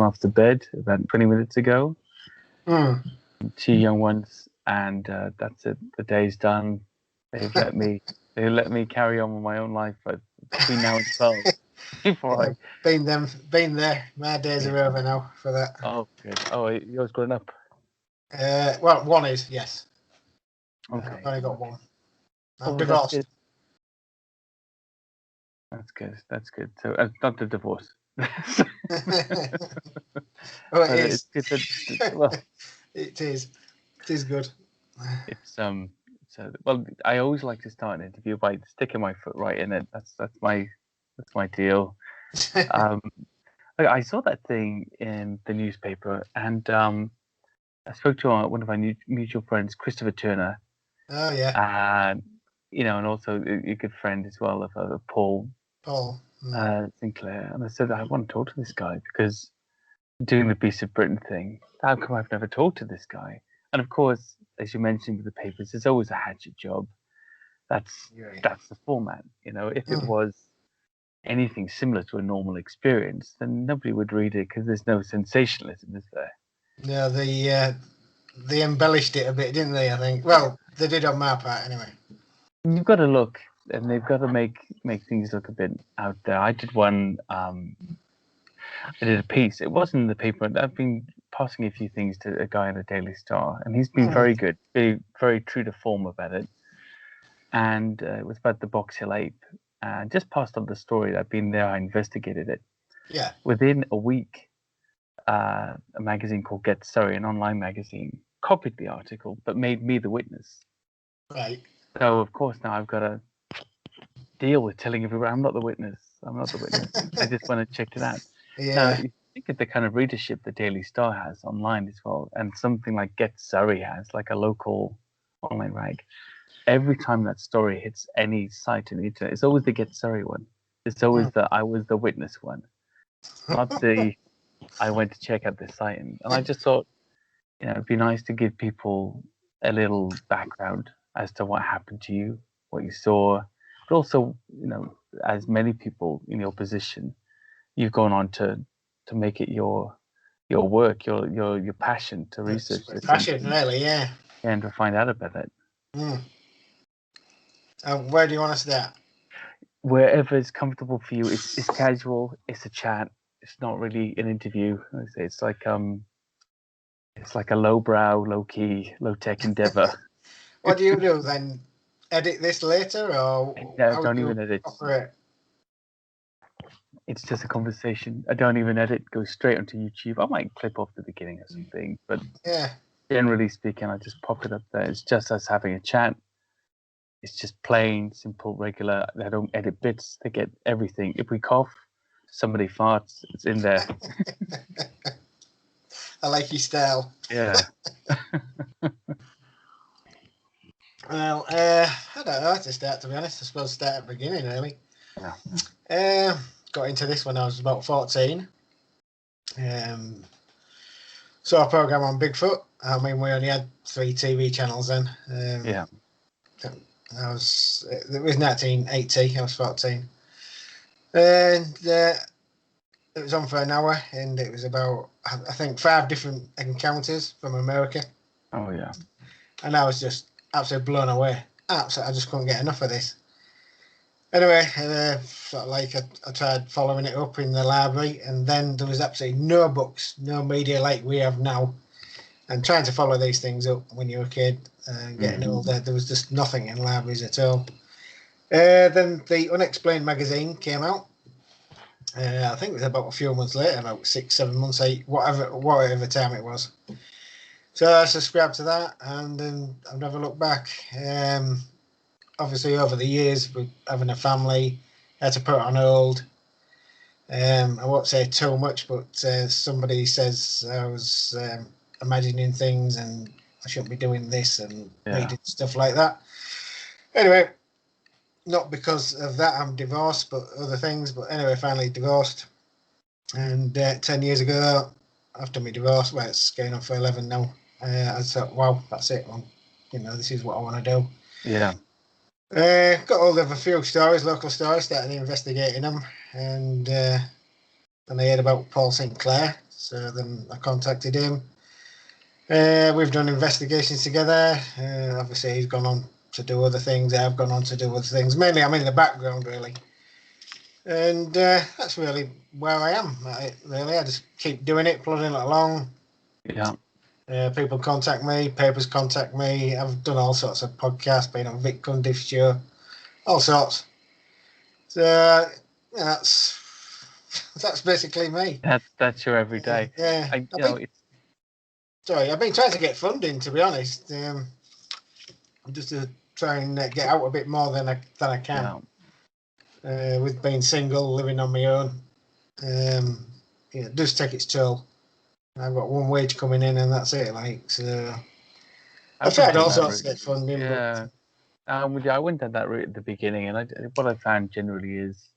off the bed about 20 minutes ago. Mm. 2 young ones, and that's it. The day's done. They've let me carry on with my own life, but between now and 12, before Been there. My days are over now for that. Oh, good. Oh, yours grown up? Well, one is, yes. Okay. I've only got one. I'm Oh, divorced. That's good. That's good. So, not the divorce. Oh, it is. It's good well, it is. It is good. it's so well. I always like to start an interview by sticking my foot right in it. That's my deal. I saw that thing in the newspaper, and I spoke to one of my mutual friends, Christopher Turner. Oh yeah. And and also a good friend as well of Paul. Sinclair. And I said, I want to talk to this guy because doing the Beast of Britain thing, how come I've never talked to this guy? And of course, as you mentioned with the papers, there's always a hatchet job. That's the format. If it was anything similar to a normal experience, then nobody would read it because there's no sensationalism, is there? Yeah, they embellished it a bit, didn't they? I think. Well, they did on my part, anyway. You've got to look, and they've got to make things look a bit out there. I did one. I did a piece. It wasn't in the paper. I've been passing a few things to a guy in the Daily Star, and he's been very good, very, very true to form about it. And it was about the Box Hill ape. And just passed on the story. I've been there. I investigated it. Yeah. Within a week, a magazine called Get Surrey, an online magazine, copied the article, but made me the witness. Right. So of course now I've got to deal with telling everyone I'm not the witness. I'm not the witness. I just went and checked it out. Yeah. Now, you think of the kind of readership the Daily Star has online as well, and something like Get Surrey has, like a local online rag. Every time that story hits any site in the internet, it's always the Get Surrey one. It's always the I was the witness one, not the I went to check out this site. And I just thought, it'd be nice to give people a little background as to what happened to you, what you saw, but also, as many people in your position, you've gone on to make it your work, your passion to research this. Passion, really, yeah. And to find out about it. Where do you want us to start? Wherever is comfortable for you. It's casual. It's a chat. It's not really an interview. It's like a lowbrow, low key, low tech endeavor. What do you do then? Edit this later, or no, don't even edit. Operate? It's just a conversation. I don't even edit. Go straight onto YouTube. I might clip off the beginning or something, but generally speaking, I just pop it up there. It's just us having a chat. It's just plain, simple, regular. They don't edit bits. They get everything. If we cough, somebody farts, it's in there. I like your style. Yeah. Well, I don't know how to start, to be honest. I suppose start at the beginning, really. Yeah. Got into this when I was about 14. Saw a program on Bigfoot. I mean, we only had 3 TV channels then. Yeah. It was 1980. I was 14, and it was on for an hour, and it was about, I think, 5 different encounters from America. Oh yeah. And I was just absolutely blown away. Absolutely, I just couldn't get enough of this. Anyway, I tried following it up in the library, and then there was absolutely no books, no media like we have now. And trying to follow these things up when you're a kid and getting older, there was just nothing in libraries at all. Then the Unexplained magazine came out. I think it was about a few months later, about 6, 7 months, 8, whatever time it was. So I subscribed to that, and then I've never looked back. Obviously, over the years, with having a family, I had to put it on hold. I won't say too much, but somebody says I was imagining things and I shouldn't be doing this and reading stuff like that. Anyway, not because of that I'm divorced, but other things. But anyway, finally divorced. And 10 years ago, after my divorce, well, it's going on for 11 now, I thought, wow, that's it. This is what I want to do. Yeah. Got hold of a few stories, local stories, started investigating them, and I heard about Paul Sinclair. So then I contacted him. We've done investigations together. Obviously, he's gone on to do other things. I've gone on to do other things. Mainly, I'm in the background, really. And that's really where I am. I just keep doing it, plodding it along. Yeah. People contact me, papers contact me. I've done all sorts of podcasts, been on Vic Cundiff's show, all sorts. So that's basically me. That's your everyday. Yeah. It's I've been trying to get funding, to be honest, just to try and get out a bit more than I can. Yeah. With being single, living on my own, it does take its toll. I've got one wage coming in, and that's it. So I've tried all sorts to get funding. Yeah, I went down that route at the beginning, and what I found generally is,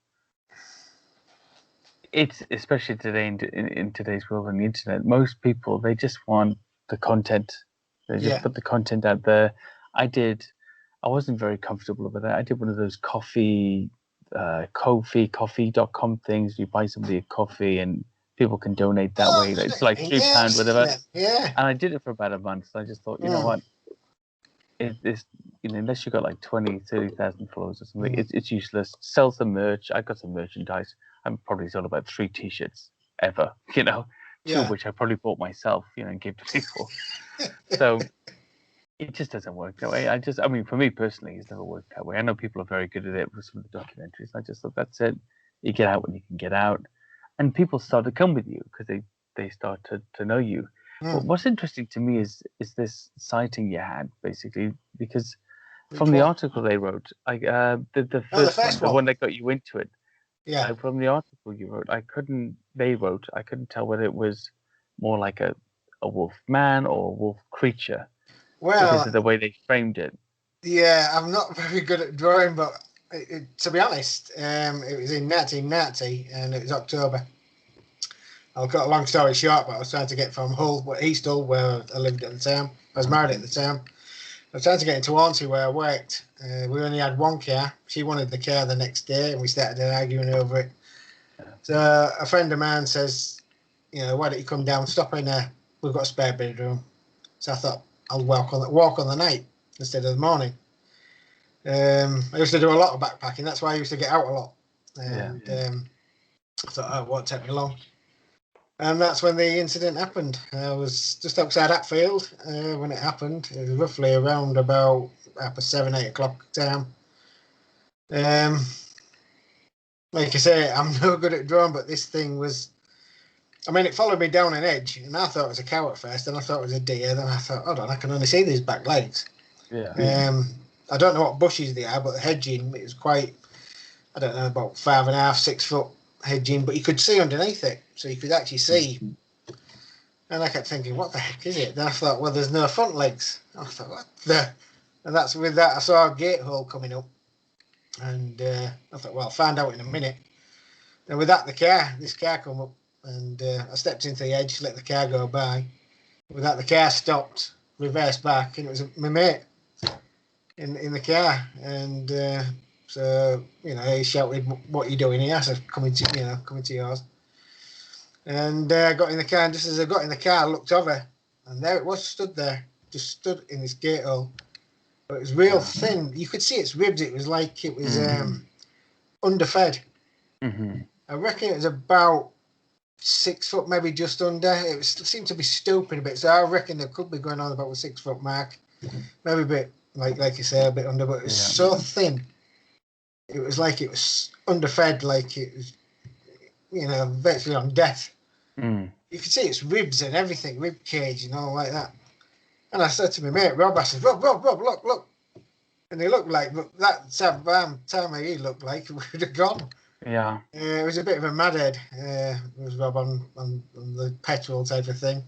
it's especially today in today's world on the internet, most people, they just want the content. They just put the content out there. I wasn't very comfortable with that. I did one of those coffee.com things. You buy somebody a coffee and people can donate that way. It's like £3, whatever. Yeah. And I did it for about a month. So I just thought, you know what? Unless you've got like 20, 30,000 followers or something, it's useless. Sell some merch. I got some merchandise. I'm probably sold about 3 T-shirts ever, two of which I probably bought myself, and gave to people. So it just doesn't work that way. For me personally, it's never worked that way. I know people are very good at it with some of the documentaries. I just thought, that's it. You get out when you can get out. And people start to come with you because they start to know you. But what's interesting to me is this sighting you had, basically, because from the article they wrote, the first one, the one that got you into it. Yeah. From the article you wrote, I couldn't tell whether it was more like a wolf man or a wolf creature. Well, because of the way they framed it. Yeah, I'm not very good at drawing, but to be honest, it was in 1990 and it was October. I'll cut a long story short, but I was trying to get from East Hull, where I lived at the time. I was married at the time. I was trying to get into Hornsey, where I worked. We only had one car. She wanted the car the next day, and we started arguing over it. So a friend of mine says, why don't you come down, stop in there? We've got a spare bedroom. So I thought, I'll walk on the night instead of the morning. I used to do a lot of backpacking. That's why I used to get out a lot. And I thought, it won't take me long. And that's when the incident happened. I was just outside Hatfield when it happened. It was roughly around about 7, 8 o'clock time. Like I say, I'm no good at drawing, but this thing was... it followed me down an edge, and I thought it was a cow at first, and I thought it was a deer. Then I thought, hold on, I can only see these back legs. Yeah. I don't know what bushes they are, but the hedging, it was quite, I don't know, about 5.5, 6 foot hedging, but you could see underneath it, so you could actually see. And I kept thinking, what the heck is it? Then I thought, well, there's no front legs. I thought, what the? And that's with that, I saw a gate hole coming up, and I thought, well, I'll find out in a minute. And with that, this car come up, and I stepped into the edge, let the car go by. With that, the car stopped, reversed back, and it was my mate in the car. And so, he shouted, what are you doing here? I said, coming to yours. And I got in the car, and just as I got in the car, I looked over, and there it was, stood in this gate hole. But it was real thin. You could see its ribs. It was like it was underfed. I reckon it was about 6 foot, maybe just under. It seemed to be stooping a bit, so I reckon it could be going on about the 6 foot mark, maybe a bit like you say, a bit under. But it was so thin. It was like it was underfed, like it was, virtually on death. You could see its ribs and everything, rib cage and all like that. And I said to my mate Rob, I said, Rob, look. And he looked like, that time he looked like he would have gone. Yeah. It was a bit of a madhead. It was Rob on the petrol type of thing.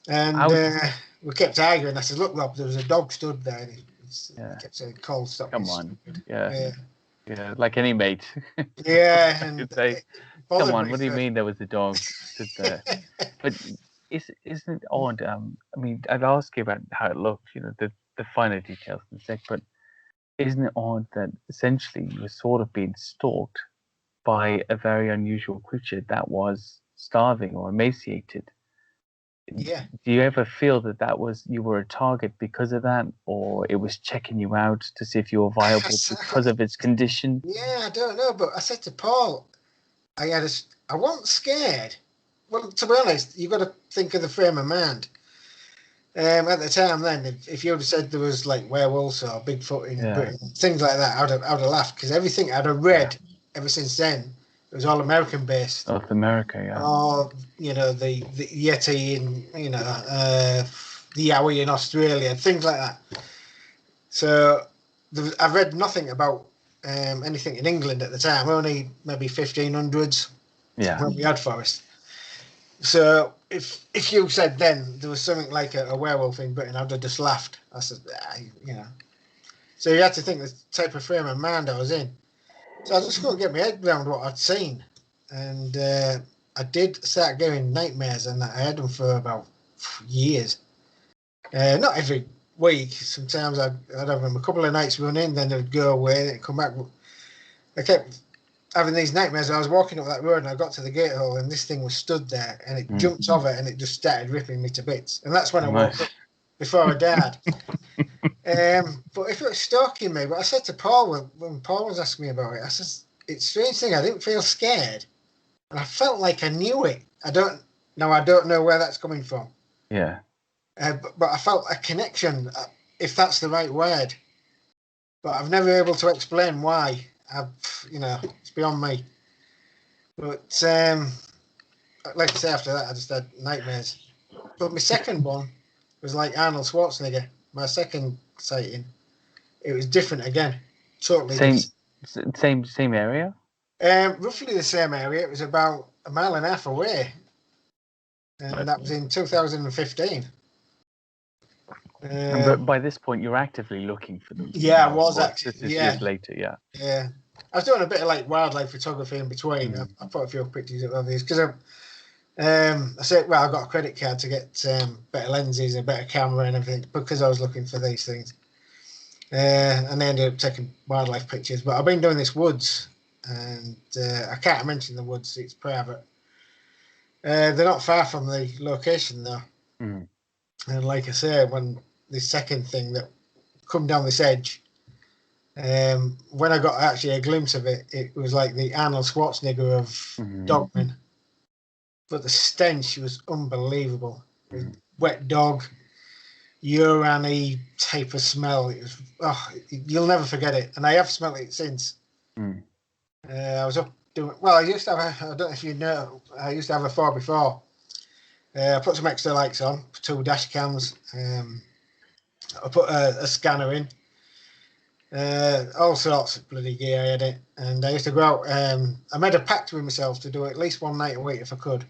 And we kept arguing. I said, look, Rob, there was a dog stood there. And he kept saying, Cole, stop. Come on. Yeah, like any mate. Yeah. And say, come on, what do you mean there was a dog stood there? But isn't it odd? I'd ask you about how it looked, the finer details in a sec, but isn't it odd that essentially you were sort of being stalked by a very unusual creature that was starving or emaciated. Yeah. Do you ever feel that you were a target because of that, or it was checking you out to see if you were viable because of its condition? Yeah, I don't know, but I said to Paul, I wasn't scared. Well, to be honest, you've got to think of the frame of mind. At the time, then, if you would have said there was like werewolves or Bigfoot in Britain, things like that, I'd have laughed, because everything I'd have read ever since then, it was all American based. North America, yeah. Or the Yeti in the Yowie in Australia, things like that. So I've read nothing about anything in England at the time. Only maybe 1500s when we had forest. So if you said then there was something like a werewolf in Britain, I'd have just laughed. I said, So you had to think the type of frame of mind I was in. So I just couldn't get my head around what I'd seen. And I did start getting nightmares, and I had them for about years. Not every week. Sometimes I'd have them a couple of nights running, then they'd go away, they'd come back. I kept having these nightmares. I was walking up that road and I got to the gate hole, and this thing was stood there, and it jumped over and it just started ripping me to bits. And that's when I woke up before I died. But if it was stalking me, but I said to Paul when Paul was asking me about it, I said, it's a strange thing, I didn't feel scared, and I felt like I knew it. I don't know where that's coming from. Yeah. But I felt a connection, if that's the right word. But I've never been able to explain why. It's beyond me. But like I say, after that, I just had nightmares. But my second one was like Arnold Schwarzenegger. My second sighting, it was different again. Totally same area. Roughly the same area. It was about a mile and a half away, and that was in 2015. But by this point, you're actively looking for them. Yeah, I was actually. This is years later, yeah. Yeah, I was doing a bit of like wildlife photography in between. I put a few pictures of these because I said, well, I got a credit card to get better lenses and better camera and everything because I was looking for these things. And I ended up taking wildlife pictures. But I've been doing this woods, and I can't mention the woods; it's private. They're not far from the location though. And like I say, when the second thing that come down this edge, when I got actually a glimpse of it, it was like the Arnold Schwarzenegger of dogmen. But the stench was unbelievable. Wet dog, urine-y type of smell. It was, you'll never forget it. And I have smelled it since. I was up doing, well, I used to have, I don't know if you know, I used to have a 4x4. I put some extra lights on, 2 dash cams. I put a scanner in. All sorts of bloody gear I had it. And I used to go out, I made a pact with myself to do at least one night a week if I could.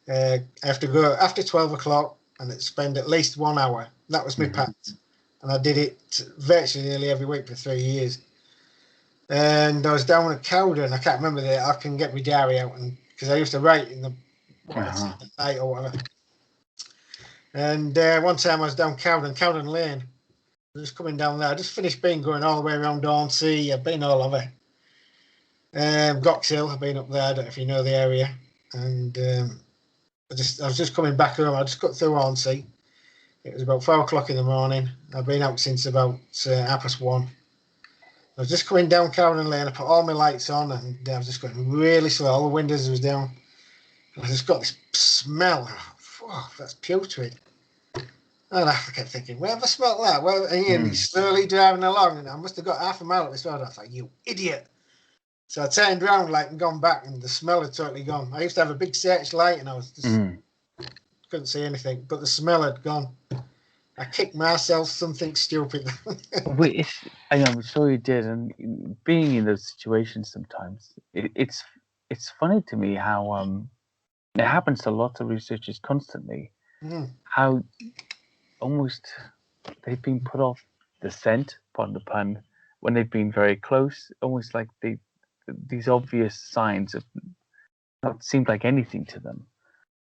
I have to go after 12 o'clock and spend at least 1 hour. That was my pact. And I did it virtually nearly every week for 3 years. And I was down at Cowden. I can't remember I can get my diary out, and because I used to write in the night or whatever. And one time I was down Cowden Lane. Just coming down there. I just finished going all the way around Dornsea. I've been all over. Gox Hill, I've been up there. I don't know if you know the area. And I was just coming back home. I just got through Hornsey. It was about 4 o'clock in the morning. I've been out since about 1:30. I was just coming down Cowden Lane. I put all my lights on, and I was just going really slow. All the windows was down. And I just got this smell. Oh, that's putrid. And I kept thinking, where have I smelt that? Well, and he's slowly driving along, and I must have got half a mile up this road. I was like, you idiot. So I turned around and gone back, and the smell had totally gone. I used to have a big searchlight, and I was just couldn't see anything, but the smell had gone. I kicked myself something stupid. I'm sure you did, and being in those situations sometimes, it's funny to me how it happens to lots of researchers constantly. How almost they've been put off the scent, pardon the pun, when they've been very close, almost like these obvious signs have not seemed like anything to them.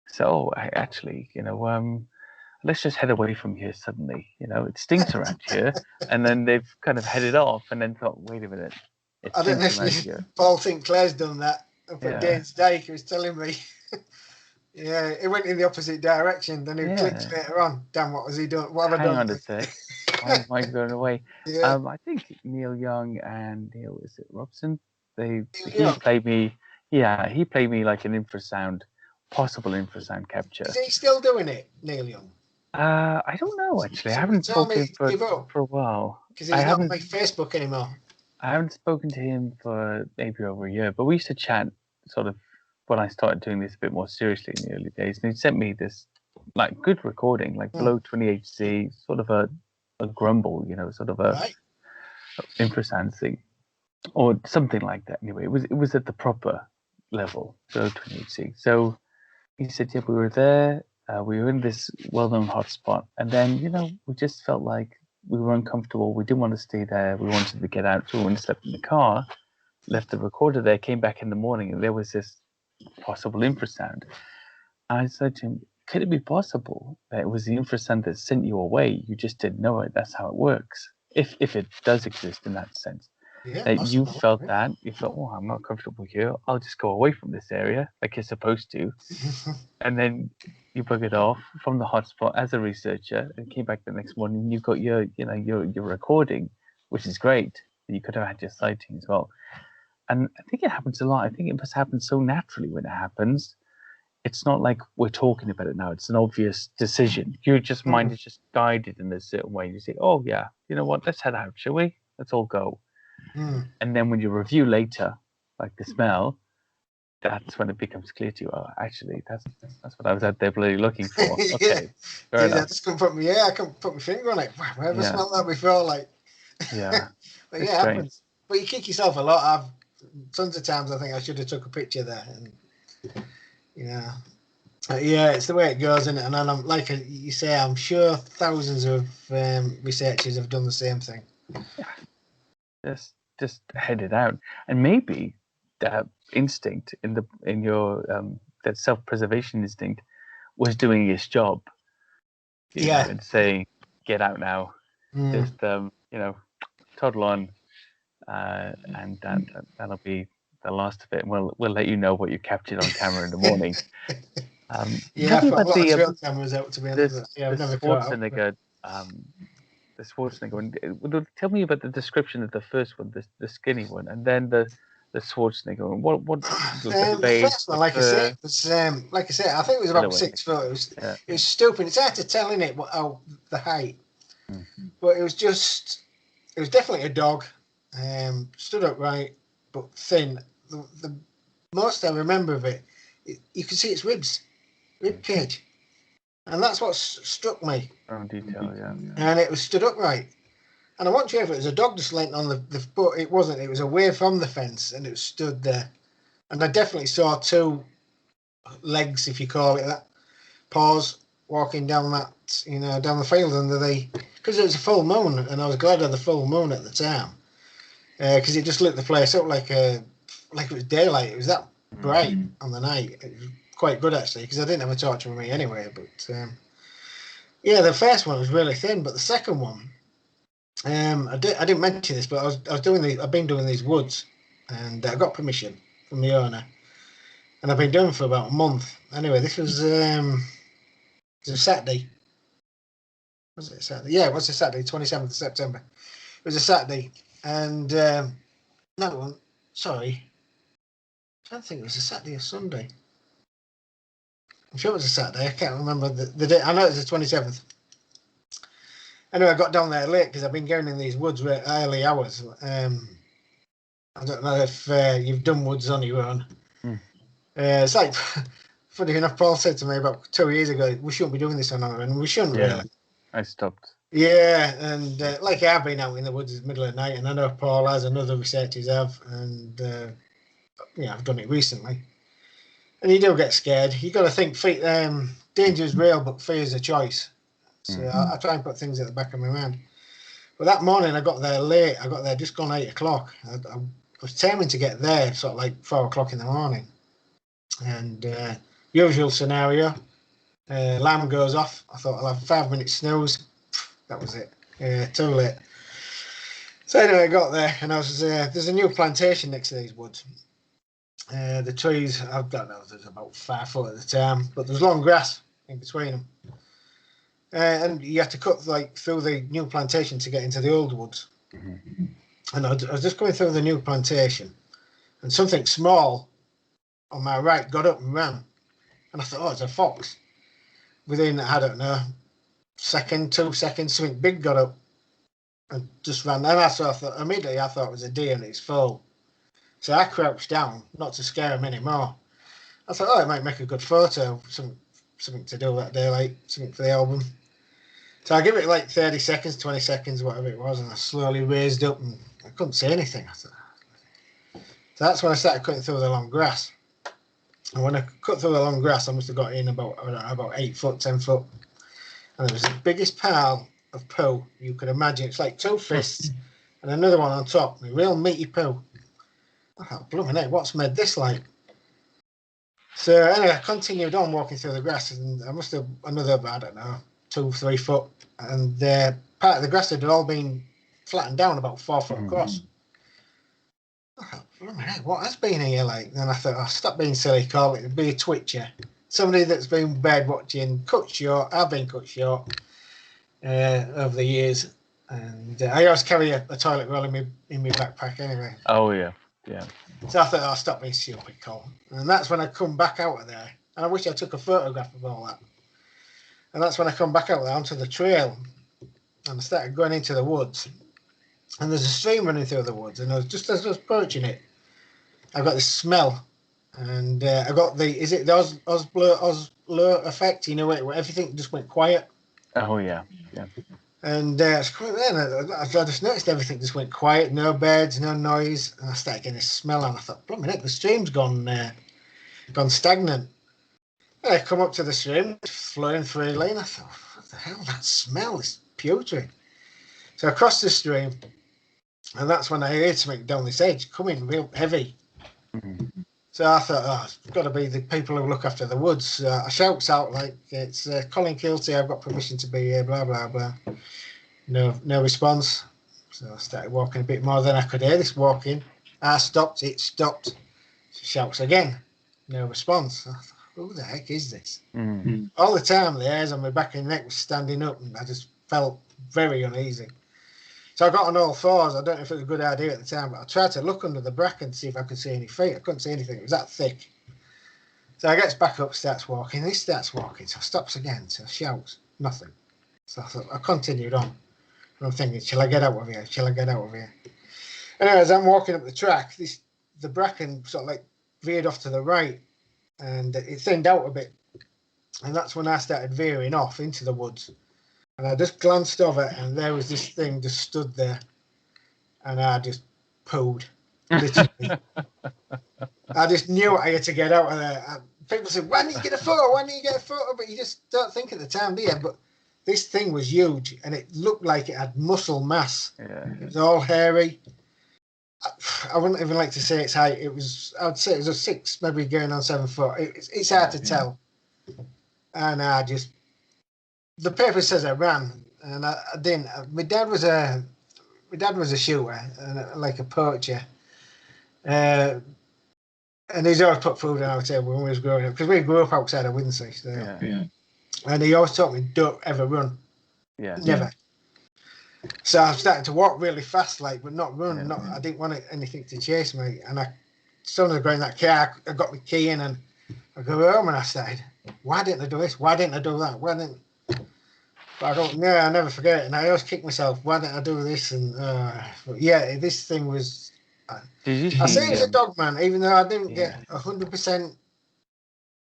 So actually, let's just head away from here suddenly. It stinks around here, and then they've kind of headed off, and then thought, wait a minute, I don't know if Paul Sinclair's done that up at Dane's Dyke. He was telling me. Yeah, it went in the opposite direction. Then he clicked Yeah. later on. Damn, what has he done? What have I Hang done? on a sec. Why am I going away? Yeah, I think Neil Young and Neil, is it Robson? He yeah. played me. Yeah, he played me like an infrasound, possible infrasound capture. Is he still doing it, Neil Young? I don't know actually. I Somebody haven't told me spoken he gave up for a while. because I he's not on haven't my Facebook anymore. I haven't spoken to him for maybe over a year. But we used to chat sort of when I started doing this a bit more seriously in the early days. And he sent me this like good recording, like below 20 HZ, sort of a grumble, sort of a Right. infrasound thing or something like that. Anyway, it was at the proper level, below 20 HZ. So he said, yeah, we were there. We were in this well-known hotspot, and then we just felt like we were uncomfortable. We didn't want to stay there. We wanted to get out. So we went and slept in the car, left the recorder there, came back in the morning, and there was this possible infrasound. I said to him, could it be possible that it was the infrasound that sent you away? You just didn't know it. That's how it works. If it does exist in that sense. Yeah, That you possible. felt that, you felt, oh, I'm not comfortable here. I'll just go away from this area like you're supposed to. And then you buggered off from the hotspot as a researcher and came back the next morning. And you've got your recording, which is great. You could have had your sighting as well. And I think it happens a lot. I think it must happen so naturally when it happens. It's not like we're talking about it now. It's an obvious decision. Your just mind is just guided in a certain way. You say, oh yeah, you know what? Let's head out, shall we? Let's all go. And then when you review later, like the smell, that's when it becomes clear to you. Oh, actually, that's what I was out there bloody looking for. Okay, fair Jeez, I enough. just couldn't put I couldn't put my finger on it. Wow, where have I smelled that before? Like, Yeah, but it's yeah, it strange. happens. But you kick yourself a lot. I've tons of times I think I should have took a picture there, and yeah, it's the way it goes, isn't it? And I'm like you say, I'm sure thousands of researchers have done the same thing. Yeah, just head it out, and maybe that instinct in your that self-preservation instinct was doing its job. And saying, get out now. Just toddle on, and that'll be the last of it. And we'll let you know what you captured on camera in the morning. Yeah, Tell me I've got about a lot of trail cameras out to be honest. the I've never caught up. Schwarzenegger. The Schwarzenegger one. Tell me about the description of the first one, the skinny one, and then the Schwarzenegger one. What the The face, first one, the like I fur, said, was like I said, I think it was about silhouette. 6 foot. Yeah. It was stupid. It's hard to tell in it the height, but it was definitely a dog. Stood upright but thin. The most I remember of it, you could see its rib cage, and that's what struck me. Oh, detail, yeah. And it was stood upright. And I wasn't sure if it was a dog just laying on the but it wasn't. It was away from the fence, and it was stood there. And I definitely saw two legs, if you call it that, paws walking down down the field under because it was a full moon, and I was glad of the full moon at the time, because it just lit the place up like it was daylight. It was that bright on the night. It was quite good actually, because I didn't have a torch with me anyway. But the first one was really thin, but the second one, I didn't mention this, but I've been doing these woods, and I got permission from the owner, and I've been doing them for about a month. Anyway, this was a Saturday. Was it a Saturday? Yeah, it was a Saturday, 27th of September. It was a Saturday, and no, sorry, I don't think it was a Saturday or Sunday. I'm sure it was a Saturday. I can't remember the day. I know it was the 27th. Anyway, I got down there late because I've been going in these woods at early hours. I don't know if you've done woods on your own. It's like, funny enough, Paul said to me about 2 years ago, we shouldn't be doing this on our own. We shouldn't really. I stopped. Yeah, and like I've been out in the woods in the middle of the night, and I know Paul has, and other researchers have, and I've done it recently. And you do get scared. You got to think, danger is real, but fear is a choice. So I try and put things at the back of my mind. But that morning I got there late. I got there just gone 8 o'clock. I was determined to get there sort of like 4 o'clock in the morning. And usual scenario, alarm goes off. I thought I'll have 5 minutes snooze. That was it. Too late. So anyway, I got there, and I was there's a new plantation next to these woods. The trees, I don't know, there's about 5 foot at the time, but there's long grass in between them. And you had to cut like through the new plantation to get into the old woods. Mm-hmm. And I was just going through the new plantation, and something small on my right got up and ran. And I thought, oh, it's a fox. Within, I don't know, 2 seconds, something big got up and just ran. And immediately I thought it was a deer and it's full. So I crouched down, not to scare him anymore. I thought, oh, it might make a good photo, something to do that day, like something for the album. So I give it like 30 seconds, 20 seconds, whatever it was, and I slowly raised up and I couldn't see anything. So that's when I started cutting through the long grass. And when I cut through the long grass, I must have got in about 8 foot, 10 foot. And there was the biggest pile of poo you could imagine. It's like 2 fists and another one on top, a real meaty poo. I thought, blooming heck, what's made this like? So anyway, I continued on walking through the grass, and I must have another, I don't know, 2, 3 foot. And part of the grass had all been flattened down about 4 foot across. I thought, blooming heck, what has been here like? Then I thought, oh, stop being silly, Carl, it'd be a twitcher. Somebody that's been bird watching, cut short. I've been cut short over the years. And I always carry a toilet roll in my backpack anyway. Oh, yeah. Yeah. So I thought, oh, stop being stupid, Colin. And that's when I come back out of there. And I wish I took a photograph of all that. And that's when I come back out there onto the trail. And I started going into the woods. And there's a stream running through the woods. And just as I was approaching it, I got this smell. And I got is it the Oslo effect? You know, where everything just went quiet. Oh, yeah. Yeah. And I just noticed everything just went quiet, no birds, no noise, and I started getting a smell, and I thought, blooming heck, the stream's gone stagnant. And I come up to the stream, flowing freely, and I thought, what the hell, that smell is putrid. So I crossed the stream, and that's when I heard something down this edge coming real heavy. Mm-hmm. So I thought, oh, it's got to be the people who look after the woods. I shouts out like, it's Colin Keelty, I've got permission to be here, blah, blah, blah. No response. So I started walking a bit more than I could hear this walking. I stopped, it stopped. She shouts again. No response. I thought, who the heck is this? Mm-hmm. All the time the hairs on my back and neck was standing up and I just felt very uneasy. So I got on all fours. I don't know if it was a good idea at the time, but I tried to look under the bracken to see if I could see any feet. I couldn't see anything. It was that thick. So I gets back up, starts walking. He starts walking, so stops again. So shouts, nothing. So I continued on. And I'm thinking, shall I get out of here? Shall I get out of here? Anyway, as I'm walking up the track, the bracken sort of like veered off to the right and it thinned out a bit. And that's when I started veering off into the woods. And I just glanced over and there was this thing just stood there. And I just pooed, literally. I just knew I had to get out of there. People said, why didn't you get a photo? Why didn't you get a photo? But you just don't think at the time, do you? But this thing was huge and it looked like it had muscle mass. Yeah. It was all hairy. I wouldn't even like to say its height. I'd say it was a 6, maybe going on 7 foot. It's hard to tell. And the paper says I ran, and I didn't. My dad was a shooter, and like a poacher, and he's always put food on our table when we was growing up because we grew up outside of Windsor. So. Yeah. And he always taught me, don't ever run. Yeah. Never. So I'm starting to walk really fast, like, but not run. I didn't want anything to chase me. And as soon as I got in that car, I got the key in and I go home and I started, why didn't I do this? Why didn't I do that? But I don't, no, I never forget it. And I always kick myself, why didn't I do this? And yeah, this thing was, I say it was a dog man, even though I didn't get 100%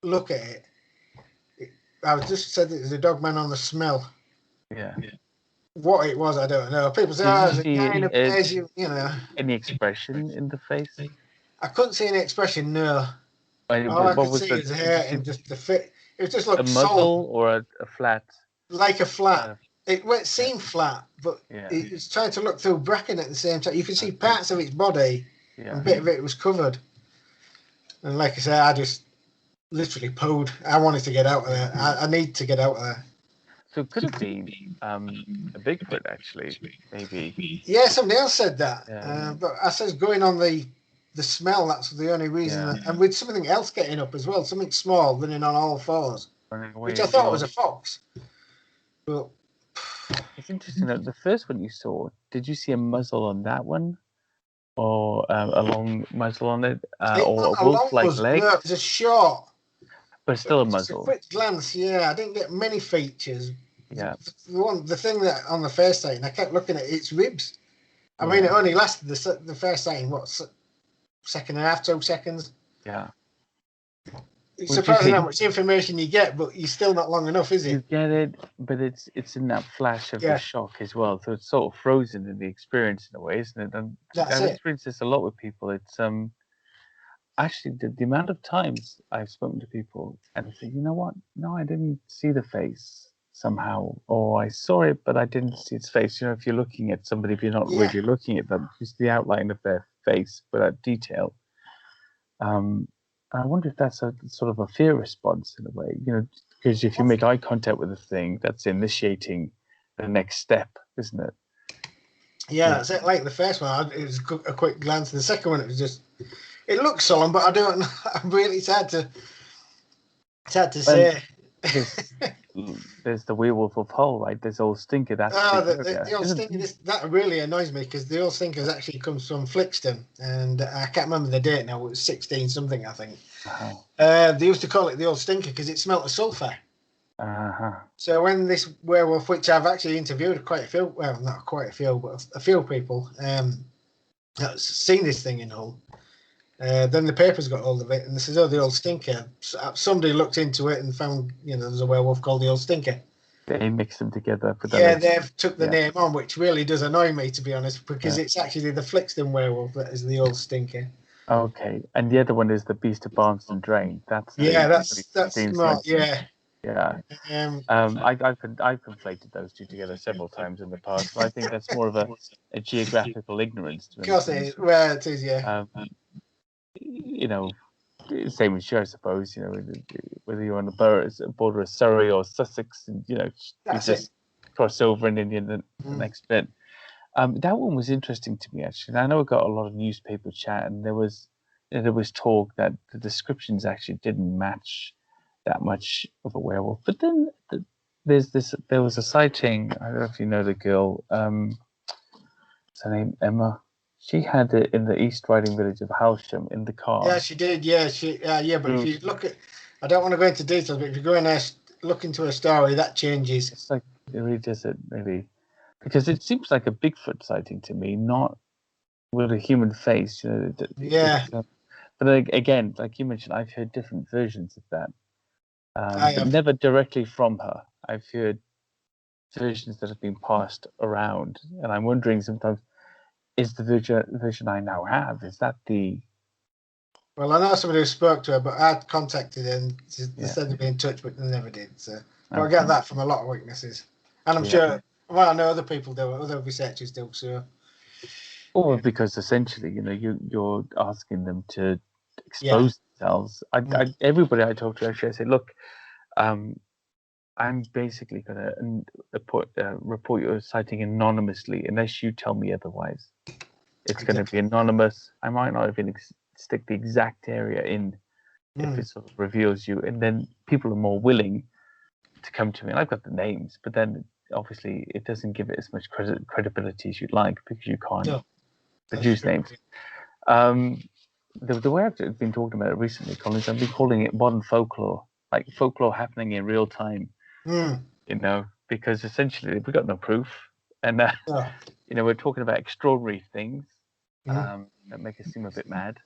look at it. I just said it was a dog man on the smell. Yeah. What it was, I don't know. People say, oh, it's a guy in a place, you know. Any expression in the face? I couldn't see any expression, no. All I could see his hair and just the fit. It was just like a muzzle or a flat? Like a flat. It seemed flat, but it was trying to look through bracken at the same time. You could see parts of its body, and a bit of it was covered. And like I say, I just literally pooed. I wanted to get out of there. I need to get out of there. So it could have been a Bigfoot, actually, maybe. Yeah, somebody else said that. Yeah. But I says going on the the smell. That's the only reason. Yeah. And with something else getting up as well, something small running on all fours, Running away which I as thought well. was a fox. But It's interesting that the first one you saw, did you see a muzzle on that one? Or a long muzzle on it? Or a a long wolf-like muzzle. leg? No, it was a short. But still a Just a muzzle. quick glance. Yeah, I didn't get many features. Yeah. The thing that on the first sighting, I kept looking at its ribs. I mean, it only lasted the first sighting, what, second and a half, 2 seconds? Yeah. It's surprising how much information you get, but you're still not long enough, is it? You get it, but it's in that flash of the shock as well. So it's sort of frozen in the experience in a way, isn't it? And I've experienced this a lot with people. It's actually the amount of times I've spoken to people and they say, you know what? No, I didn't see the face somehow, or I saw it, but I didn't see its face. You know, if you're looking at somebody, if you're not really looking at them, just the outline of their face without detail. I wonder if that's a sort of a fear response in a way, you know, because if you make eye contact with a thing, that's initiating the next step, isn't it? Yeah, that's it. Like the first one, it was a quick glance. The second one, it was just, it looks solemn, but I don't know. Really, it's hard to say. There's the werewolf of Hull, right? There's old Stinker. That's the old Stinker. That really annoys me because the old Stinker actually comes from Flixton, and I can't remember the date now. It was 16 something, I think. They used to call it the old Stinker because it smelt of sulphur. So when this werewolf, which I've actually interviewed quite a few, well, not quite a few, but a few people, that's seen this thing in Hull. Then the papers got hold of it, and they said, "Oh, the old Stinker." Somebody looked into it and found, you know, there's a werewolf called the old Stinker. They mixed them together. They've took the name on, which really does annoy me, to be honest, because it's actually the Flixton werewolf that is the old Stinker. Okay, and the other one is the Beast of Barnston Drain. That's not, yeah. I've conflated those two together several times in the past, but I think that's more of a geographical ignorance. Of course it is. Well, it is, yeah. You know, same as you, I suppose. You know, whether you're on the border of Surrey or Sussex, and you know, you just cross over and in the next bit. That one was interesting to me actually. I know it got a lot of newspaper chat, and there was talk that the descriptions actually didn't match that much of a werewolf. But then there was a sighting. I don't know if you know the girl. What's her name? Emma. She had it in the East Riding village of Halsham in the car. Yeah, she did. Yeah, but if you look at, I don't want to go into details, but if you go and look into her story, that changes. It's like it really does it really, because it seems like a Bigfoot sighting to me, not with a human face. You know, but again, like you mentioned, I've heard different versions of that, but never directly from her. I've heard versions that have been passed around, and I'm wondering sometimes, is the version I now have, is that the... Well, I know somebody who spoke to her, but I contacted her and they said they'd be in touch, but they never did. So, but I get that from a lot of witnesses, and I'm sure. Well, I know other people do, other researchers do. So, or because essentially, you know, you're asking them to expose themselves. Everybody I talk to, actually, I say, look, I'm basically going to report your sighting anonymously unless you tell me otherwise. It's going to be anonymous. I might not even stick the exact area in if it sort of reveals you. And then people are more willing to come to me. And I've got the names, but then obviously it doesn't give it as much credibility as you'd like because you can't produce names. The way I've been talking about it recently, Colin, is I've been calling it modern folklore, like folklore happening in real time. You know, because essentially we've got no proof, and you know, we're talking about extraordinary things that make us seem a bit mad,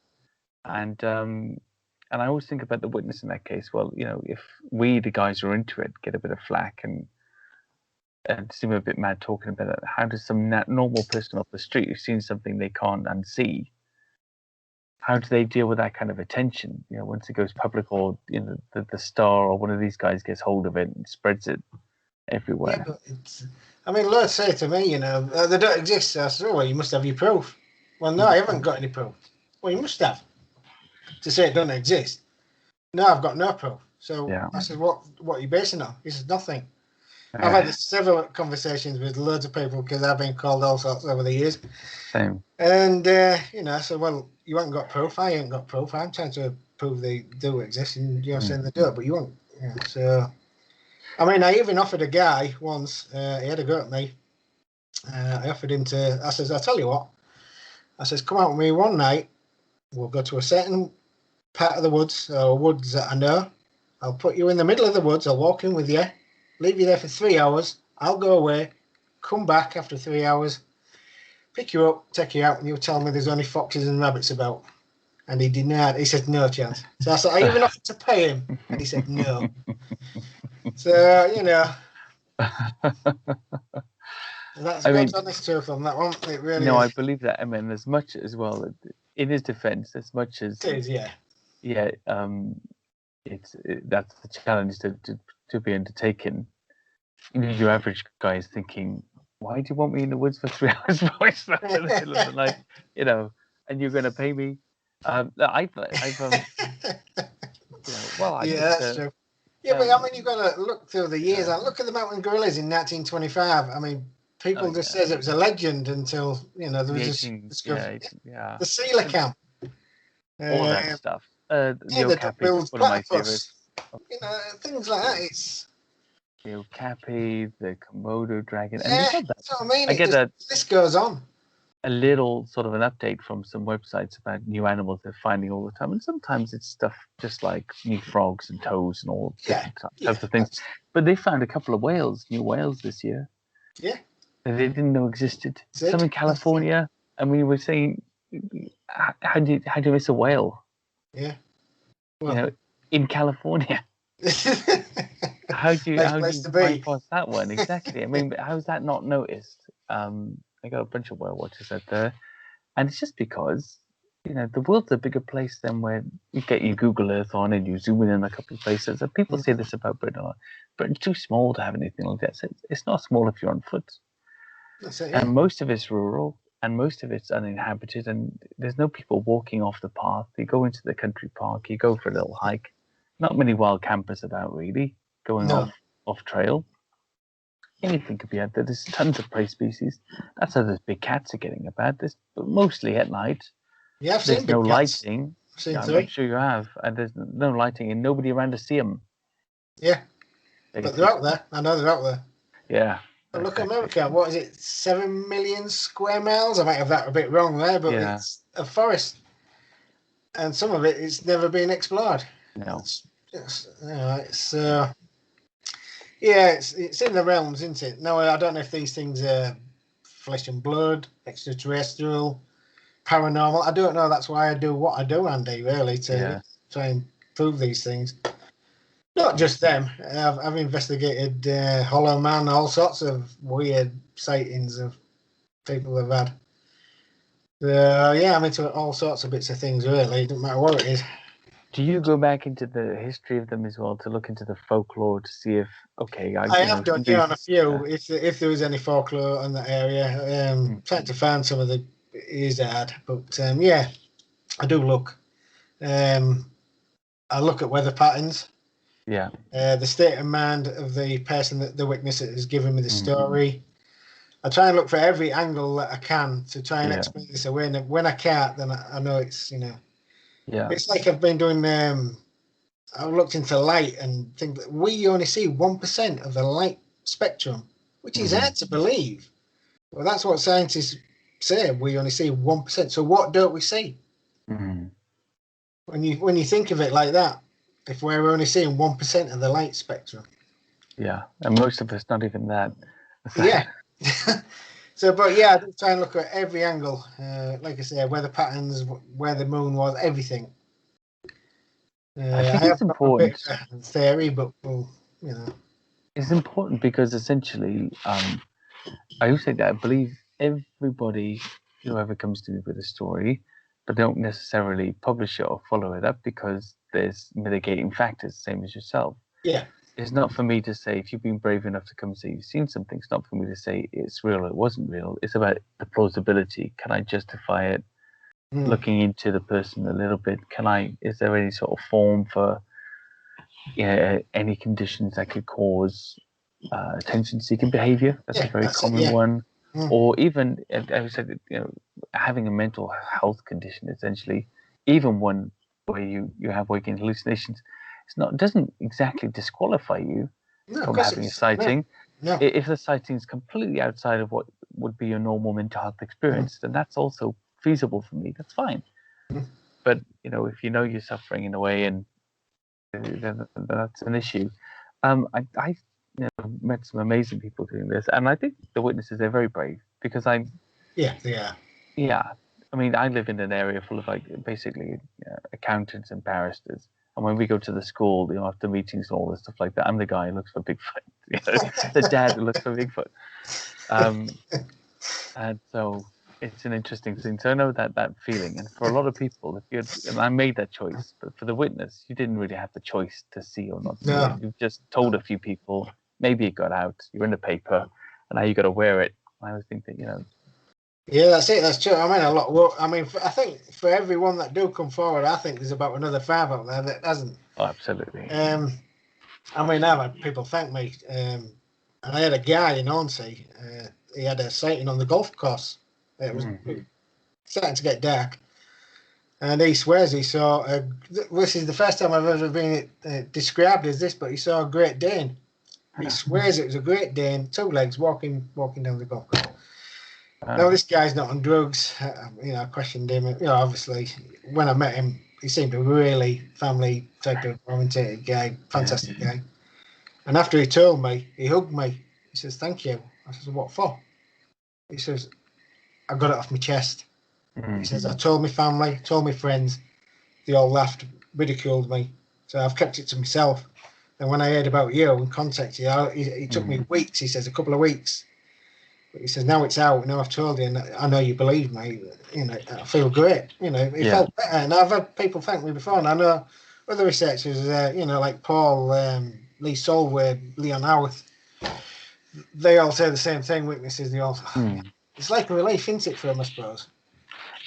and I always think about the witness in that case. Well, you know, if we, the guys who are into it, get a bit of flack and seem a bit mad talking about it, how does some normal person off the street who's seen something they can't unsee, how do they deal with that kind of attention? You know, once it goes public, or you know, the Star or one of these guys gets hold of it and spreads it everywhere. Yeah, but I mean, let's say to me, you know, they don't exist. So I said, oh, well, you must have your proof. Well, no, I haven't got any proof. Well, you must have to say it doesn't exist. No, I've got no proof. So I said, what are you basing on? He said, nothing. I've had several conversations with loads of people because I've been called all sorts over the years. Same. And, I said, well, you haven't got proof. I ain't got proof. I'm trying to prove they do exist, and you're saying they don't, but you won't. Yeah, so, I mean, I even offered a guy once, he had a go at me. I offered him I says, I'll tell you what. I says, come out with me one night. We'll go to a certain part of the woods, or woods that I know. I'll put you in the middle of the woods. I'll walk in with you, leave you there for 3 hours. I'll go away, come back after 3 hours, pick you up, take you out, and you'll tell me there's only foxes and rabbits about. And he denied. He said, no chance. So I said, I even offered to pay him. And he said, no. So, that's God's honest truth on that one. It really is. I believe that. I mean, as much as well, in his defense, as much as... It is, yeah. Yeah, that's the challenge to be undertaken. Your average guy is thinking, why do you want me in the woods for 3 hours voice in the middle of the night? And you're going to pay me? I've that's true. Yeah, but I mean, you've got to look through the years. Look at the mountain gorillas in 1925. I mean, people just says it was a legend until there was the sealer camp, all that stuff. The duck-billed platypus. Things like that. It's the okapi, the Komodo dragon, and that's what I mean. I get that. This goes on. A little sort of an update from some websites about new animals they're finding all the time, and sometimes it's stuff just like new frogs and toads and all types of things. But they found a couple of new whales this year. Yeah, that they didn't know existed. Some in California, and we were saying, how do you miss a whale? Yeah, well, in California. how do you bypass that one? Exactly. I mean, how's that not noticed? I got a bunch of whale watchers out there, and it's just because the world's a bigger place than where you get your Google Earth on and you zoom in a couple of places. And people say this about Britain, Britain's too small to have anything like that. So it's not small if you're on foot. That's it, and most of it's rural, and most of it's uninhabited, and there's no people walking off the path. You go into the country park, you go for a little hike. Not many wild campers about really going off trail. Anything could be out there. There's tons of prey species. That's how those big cats are getting about. This, but mostly at night. Yeah, I've there's seen no big cats. lighting. I'm sure you have. And there's no lighting and nobody around to see them. Yeah, but they're out there. I know they're out there. Yeah. But look at America. What is it? 7 million square miles? I might have that a bit wrong there, but it's a forest, and some of it's never been explored. No. It's in the realms, isn't it? No, I don't know if these things are flesh and blood, extraterrestrial, paranormal. I don't know. That's why I do what I do, Andy, really, to try and prove these things. Not just them. I've investigated Hollow Man, all sorts of weird sightings of people have had. I'm into all sorts of bits of things, really. It doesn't matter what it is. Do you go back into the history of them as well to look into the folklore to see if I have done on a few if there was any folklore in that area. Trying to find some of the is hard, but I do look. I look at weather patterns. Yeah. The state of mind of the person that the witness that has given me the story. I try and look for every angle that I can to try and explain this away. And when I can't, then I know it's Yeah. It's like I've been doing. I've looked into light and think that we only see 1% of the light spectrum, which is hard to believe. Well, that's what scientists say. We only see 1%. So what don't we see? Mm-hmm. When you think of it like that, if we're only seeing 1% of the light spectrum. Yeah, and most of us not even that. Yeah. So, but I do try and look at every angle. Like I say, weather patterns, where the moon was, everything. I think it's important. A bit of theory, but it's important because essentially, I always say that I believe everybody, whoever comes to me with a story, but don't necessarily publish it or follow it up because there's mitigating factors, same as yourself. Yeah. It's not for me to say, if you've been brave enough to come say you've seen something, it's not for me to say it's real or it wasn't real. It's about the plausibility. Can I justify it? Looking into the person a little bit, is there any sort of form for any conditions that could cause attention-seeking behavior. That's a very common one. Or even, as I said, having a mental health condition, essentially, even one where you have waking hallucinations, doesn't exactly disqualify you from having a sighting. No. If the sighting is completely outside of what would be your normal mental health experience, then that's also feasible for me. That's fine. But if you're suffering in a way, and then that's an issue. I met some amazing people doing this, and I think the witnesses, they're very brave, because they are. Yeah, I mean, I live in an area full of basically accountants and barristers, and when we go to the school, after meetings and all this stuff like that, I'm the guy who looks for Bigfoot, the dad who looks for Bigfoot, and so it's an interesting thing. So I know that feeling, and for a lot of people, and I made that choice, but for the witness, you didn't really have the choice to see or not see it. You just told a few people, maybe it got out, you're in the paper, and now you got to wear it. I always think that Yeah, that's it. That's true. I mean, a lot. I mean, I think for everyone that do come forward, I think there's about another 5 out there that hasn't. Oh, absolutely. I mean, I've had people thank me, and I had a guy in Hornsey. He had a sighting on the golf course. It was starting to get dark, and he swears he saw. This is the first time I've ever been described as this, but he saw a Great Dane. He swears it was a Great Dane, 2 legs, walking down the golf course. Now, this guy's not on drugs. I questioned him. Obviously, when I met him, he seemed a really family type of orientated guy, fantastic guy. And after he told me, he hugged me. He says, "Thank you." I said, "What for?" He says, "I got it off my chest." He says, "I told my family, told my friends. They all laughed, ridiculed me. So I've kept it to myself. And when I heard about you and contacted you, it took me weeks." He says, "a couple of weeks. But he says, now it's out. Now I've told you, and I know you believe me. I feel great. It felt better." And I've had people thank me before, and I know other researchers, like Paul, Lee Solway, Leon Howarth, they all say the same thing. Witnesses, they all. It's like a relief, isn't it, for them, I suppose?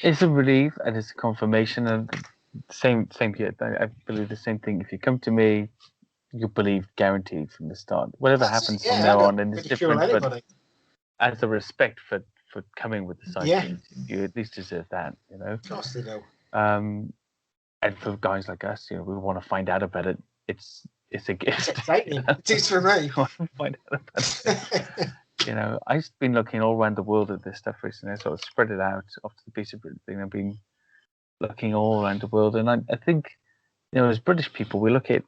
It's a relief, and it's a confirmation, and same here. I believe the same thing. If you come to me, you believe guaranteed from the start. Whatever happens from there on, and it's different. But as a respect for coming with the sightings, you at least deserve that, Of course they do. And for guys like us, we want to find out about it. It's a gift. It's exciting. It is for me. I want to find out about it. I've been looking all around the world at this stuff recently. I sort of spread it out after the piece of thing. I've been looking all around the world, and I think, as British people, we look at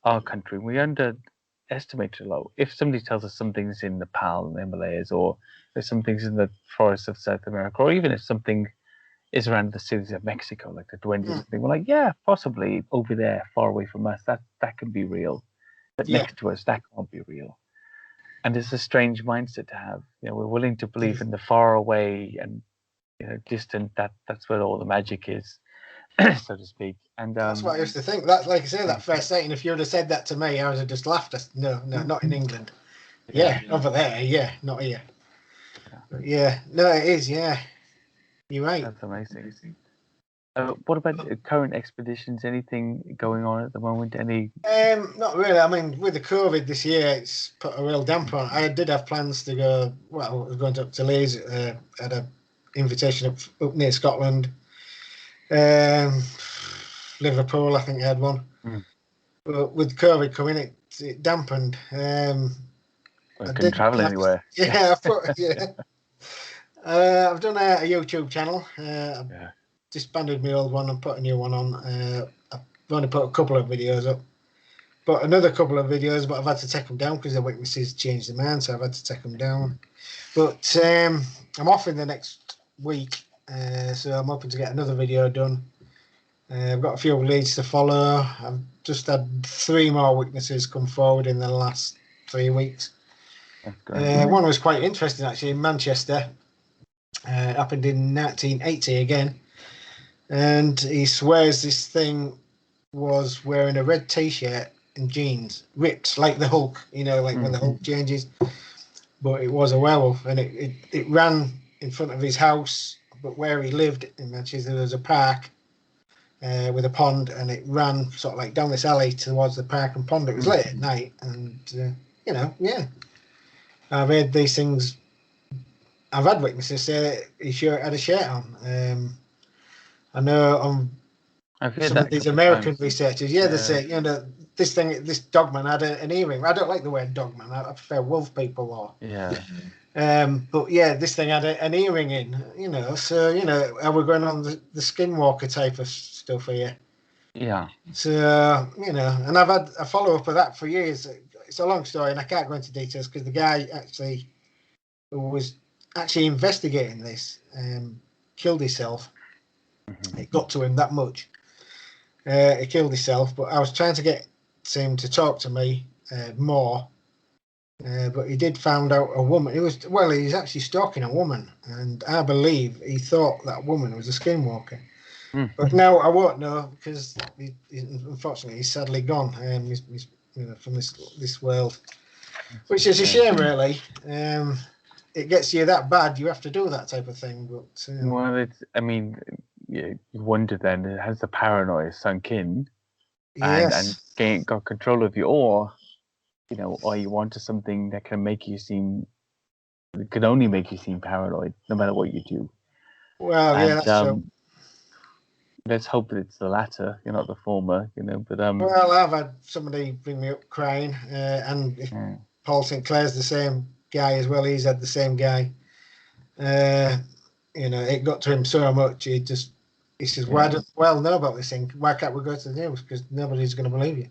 our country, we underestimate it a lot. If somebody tells us something's in Nepal and the Himalayas, or there's some things in the forests of South America, or even if something is around the cities of Mexico, like the duendes thing, we're like, yeah, possibly over there, far away from us, that can be real. But next to us, that can't be real. And it's a strange mindset to have. We're willing to believe in the far away and distant. That's where all the magic is, so to speak. And that's what I used to think. That's like I say, that first sighting. If you would have said that to me, I would have just laughed. No, not in England. Over there. Not here. No, it is. Yeah, you're right. That's amazing. What about current expeditions? Anything going on at the moment? Any? Not really. I mean, with the COVID this year, it's put a real damper on. I did have plans to go. Well, I was going up to Leeds. Had an invitation up near Scotland. Liverpool, I think I had one. But with COVID coming, it dampened. I couldn't travel anywhere. I've done a YouTube channel. I've disbanded my old one and put a new one on. I've only put a couple of videos up, but another couple of videos, but I've had to take them down because the witnesses changed their mind, so I've had to take them down. But I'm off in the next week, so I'm hoping to get another video done. I've got a few leads to follow. I've just had 3 more witnesses come forward in the last 3 weeks. One was quite interesting, actually, in Manchester. Happened in 1980 again. And he swears this thing was wearing a red T-shirt and jeans, ripped like the Hulk, like when the Hulk changes. But it was a werewolf, and it ran in front of his house. But where he lived in Manchester, there was a park with a pond, and it ran sort of like down this alley towards the park and pond. It was late at night, and yeah. I've heard these things. I've had witnesses say that he sure had a shirt on. I know on I've heard some that of a these couple of American times. researchers, they say, this dogman had an earring. I don't like the word dogman. I prefer wolf people or. Yeah. But yeah, this thing had an earring in, so, are we going on the skinwalker type of stuff here? Yeah. So, and I've had a follow up of that for years. It's a long story and I can't go into details because the guy who was actually investigating this killed himself. Hmm. It got to him that much. He killed himself, but I was trying to get him to talk to me more. But he did found out a woman. He's actually stalking a woman, and I believe he thought that woman was a skinwalker. Mm. But now I won't know because unfortunately he's sadly gone. He's from this world, which is a shame, really. It gets you that bad, you have to do that type of thing. But Well, I mean, you wonder then, has the paranoia sunk in and yes, got control of you, or or you onto something that can only make you seem paranoid, no matter what you do. well, yeah, And that's true. let's hope that it's the latter, not the former. But Well, I've had somebody bring me up crying, and if yeah, Paul Sinclair's the same guy as well, he's had the same guy. It got to him so much. He says, "Why don't well know about this thing? Why can't we go to the news? Because nobody's going to believe you."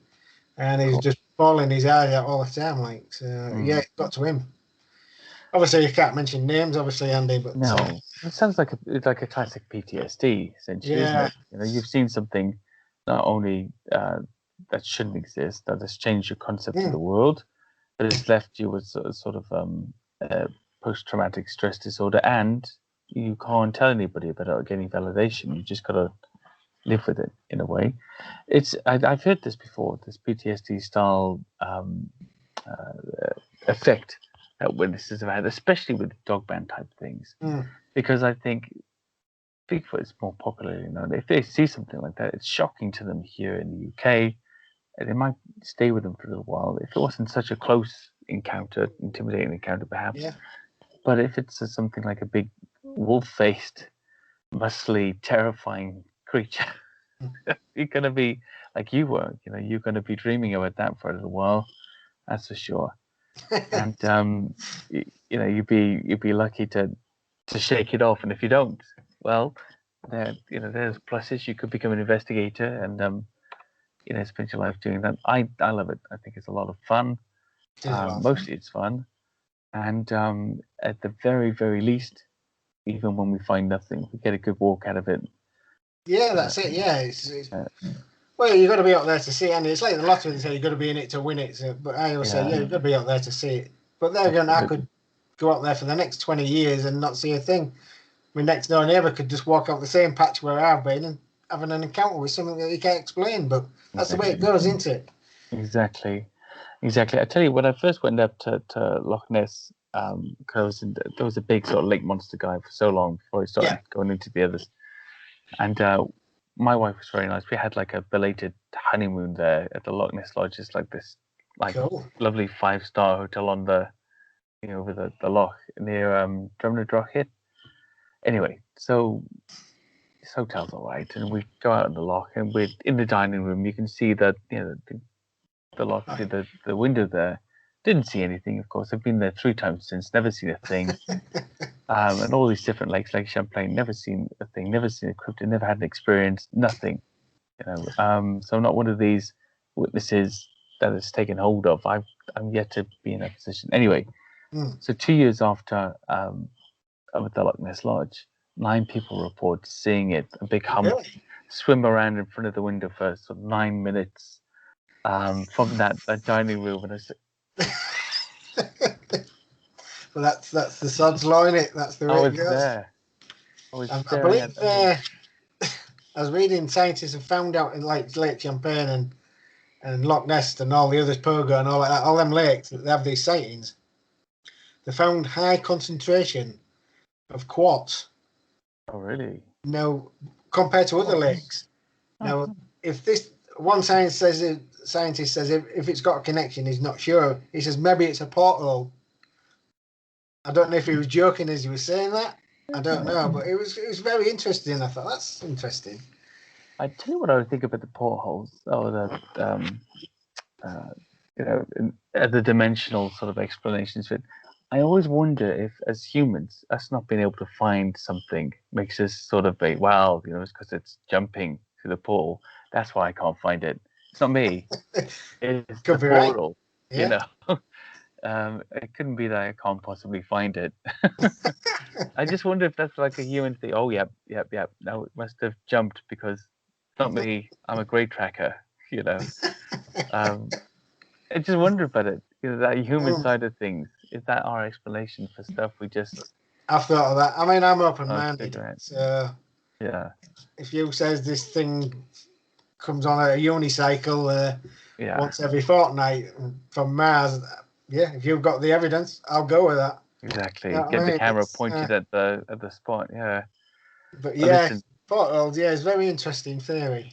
And he's cool. just bawling his eyes out all the time. Like, so yeah, it got to him. Obviously, you can't mention names, obviously, Andy, but No, it sounds like a classic PTSD, essentially, isn't yeah, it? You've seen something not only that shouldn't exist, that has changed your concept of the world, but it's left you with sort of post-traumatic stress disorder, and you can't tell anybody about it or get any validation. You just got to live with it in a way. I've heard this before, this PTSD style effect that witnesses have had, especially with dogman type things, because I think Bigfoot is more popular. If they see something like that, it's shocking to them here in the UK, and they might stay with them for a little while. If it wasn't such a close encounter, intimidating encounter, perhaps. yeah. But if it's something like a big wolf-faced, muscly, terrifying creature, you're gonna be like you were. You're gonna be dreaming about that for a little while. That's for sure. And you'd be lucky to shake it off. And if you don't, well, there's pluses. You could become an investigator and spend your life doing that. I love it. I think it's a lot of fun. It is a lot of fun. Mostly it's fun, and at the very very least, even when we find nothing, we get a good walk out of it. Yeah, that's it. Yeah, well, you've got to be out there to see it, and it's like the lottery. They say you've got to be in it to win it. So, but I always say, you've got to be out there to see it. But there again, I could go out there for the next 20 years and not see a thing. My next door neighbour could just walk out the same patch where I've been and having an encounter with something that he can't explain. But that's the way it goes, isn't it? Exactly. I tell you, when I first went up to Loch Ness, because there was a big sort of lake monster guy for so long before I started going into the others, and my wife was very nice. We had like a belated honeymoon there at the Loch Ness Lodge. It's like this, Cool. lovely 5-star hotel on the, over the loch near Drumna Droghid. Anyway, so this hotel's all right, and we go out in the loch, and we're in the dining room. You can see that the loch, the window there. Didn't see anything, of course. I've been there 3 times since, never seen a thing. And all these different lakes, Lake Champlain, never seen a thing, never seen a cryptid, never had an experience, nothing. So I'm not one of these witnesses that it's taken hold of. I'm yet to be in that position. Anyway, so 2 years after at the Loch Ness Lodge, 9 people report seeing it, a big hump, swim around in front of the window for sort of 9 minutes from that dining room, and Well, that's the sod's law, isn't it? That's the way it goes. There. I was I believe I was reading scientists have found out in Lake Champlain and Loch Ness and all the others, Pogo and all like that, all them lakes that they have these sightings. They found high concentration of quartz. Oh, really? Now, compared to other lakes. Now, if this one science says scientist says if it's got a connection, he's not sure. He says maybe it's a portal. I don't know if he was joking as he was saying that. I don't know, but it was very interesting. I thought that's interesting. I tell you what I would think about the portholes, or the the dimensional sort of explanations of it. I always wonder if, as humans, us not being able to find something makes us sort of be, well, it's because it's jumping through the portal. That's why I can't find it. It's not me. It's Could the be right. portal. Yeah. It couldn't be that I can't possibly find it. I just wonder if that's like a human thing. Oh, yep. No, it must have jumped because it's not me. I'm a great tracker. I just wonder about it. That human side of things. Is that our explanation for stuff we just? I've thought of that. I mean, I'm can't open-minded. figure out? So Yeah. if you says this thing comes on a unicycle once every fortnight from Mars, yeah, if you've got the evidence, I'll go with that. Exactly. You know what Get I the mean? camera It's, pointed at the spot. Yeah. But But listen, portals, it's very interesting theory.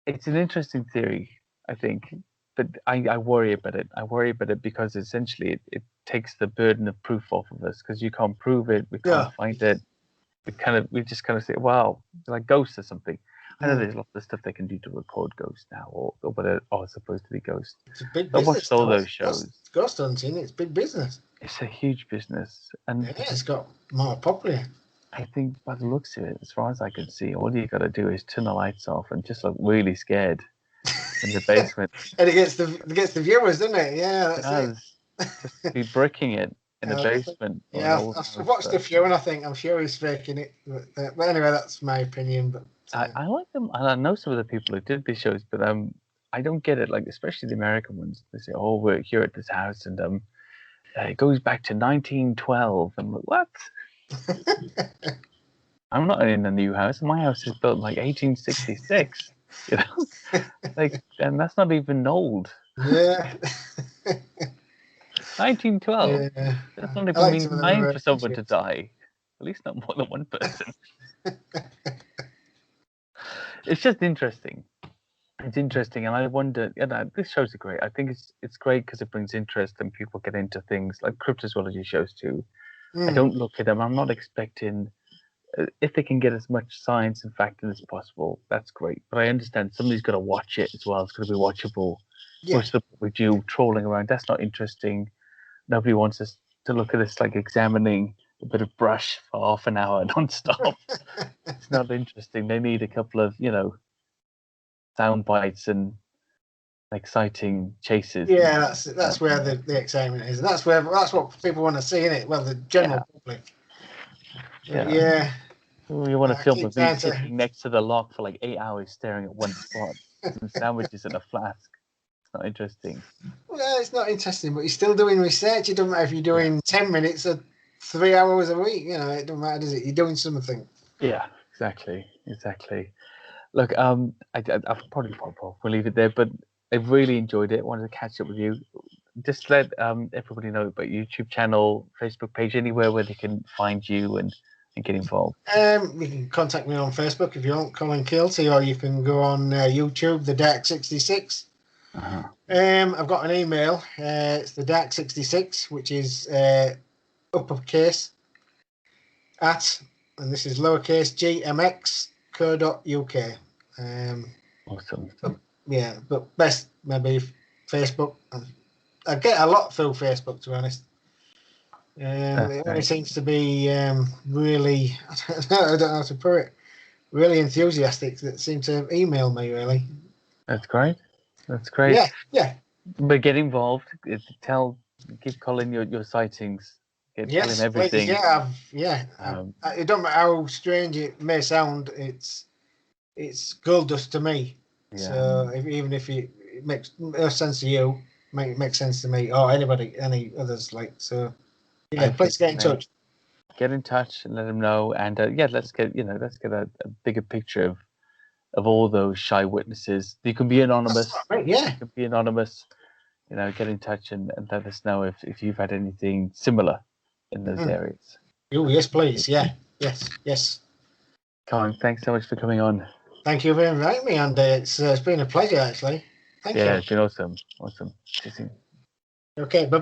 it's an interesting theory, I think, but I worry about it. I worry about it because essentially it takes the burden of proof off of us because you can't prove it, we can't find it. We just kind of say, wow, like ghosts or something. I know there's lots of stuff they can do to record ghosts now, or what are supposed to be ghosts. It's a big I business. watched all those shows. Ghost hunting, it's big business. It's a huge business, and it's got more popular. I think by the looks of it, as far as I can see, all you got to do is turn the lights off and just look really scared in the basement. And it gets the viewers, doesn't it? Yeah, that's it. Just be bricking it in the basement. Yeah, I've watched a few, and I think I'm sure he's faking it. But anyway, that's my opinion. But I like them, and I know some of the people who did these shows, but I don't get it. Like especially the American ones, they say, "Oh, we're here at this house, and it goes back to 1912." I'm like, what? I'm not in a new house. My house is built in like 1866. And that's not even old. Yeah. 1912. Yeah. That's not even mean time for someone to die. At least not more than one person. It's just interesting. It's interesting, and I wonder. This shows are great. I think it's great because it brings interest and people get into things like cryptozoology shows too. I don't look at them. I'm not expecting. If they can get as much science and fact in as possible, that's great. But I understand somebody's got to watch it as well. It's got to be watchable. Yeah. Which we do trolling around. That's not interesting. Nobody wants us to look at us like examining a bit of brush for half an hour non-stop. It's not interesting. They need a couple of sound bites and exciting chases. Yeah, that's where the excitement is. That's what people want to see, in it. Well, the general public. Yeah. You want to film with me sitting next to the lock for like 8 hours staring at one spot, some sandwiches and a flask. It's not interesting. Well, it's not interesting, but you're still doing research. It doesn't matter if you're doing 10 minutes or 3 hours a week. It doesn't matter, does it? You're doing something. Yeah, exactly. Look, I'll probably pop off. We'll leave it there, but I've really enjoyed it. I wanted to catch up with you. Just let everybody know about YouTube channel, Facebook page, anywhere where they can find you and get involved. You can contact me on Facebook if you want, Colin Keelty, or you can go on YouTube, The Dark 66. Uh-huh. I've got an email. It's The Dark 66, which is uppercase at, and this is lowercase gmx.co.uk. Awesome. But best maybe Facebook. I get a lot through Facebook, to be honest. It only seems to be really, I don't know how to put it, really enthusiastic that seem to email me, really. That's great. Yeah. But get involved. Give Colin your sightings. Tell him everything. Please, it don't matter how strange it may sound, it's gold dust to me. Yeah. So even if it makes no sense to you, it makes sense to me or any others like so. Yeah, please get in touch. Get in touch and let them know, and let's get a bigger picture of all those shy witnesses. You can be anonymous. Right, yeah. You can be anonymous. Get in touch and let us know if you've had anything similar in those areas. Oh yes, please. Yeah. Yes. Colin, thanks so much for coming on. Thank you for inviting me, Andy. It's been a pleasure, actually. Thank you. Yeah, it's been awesome. Awesome. See you soon. Okay, bye.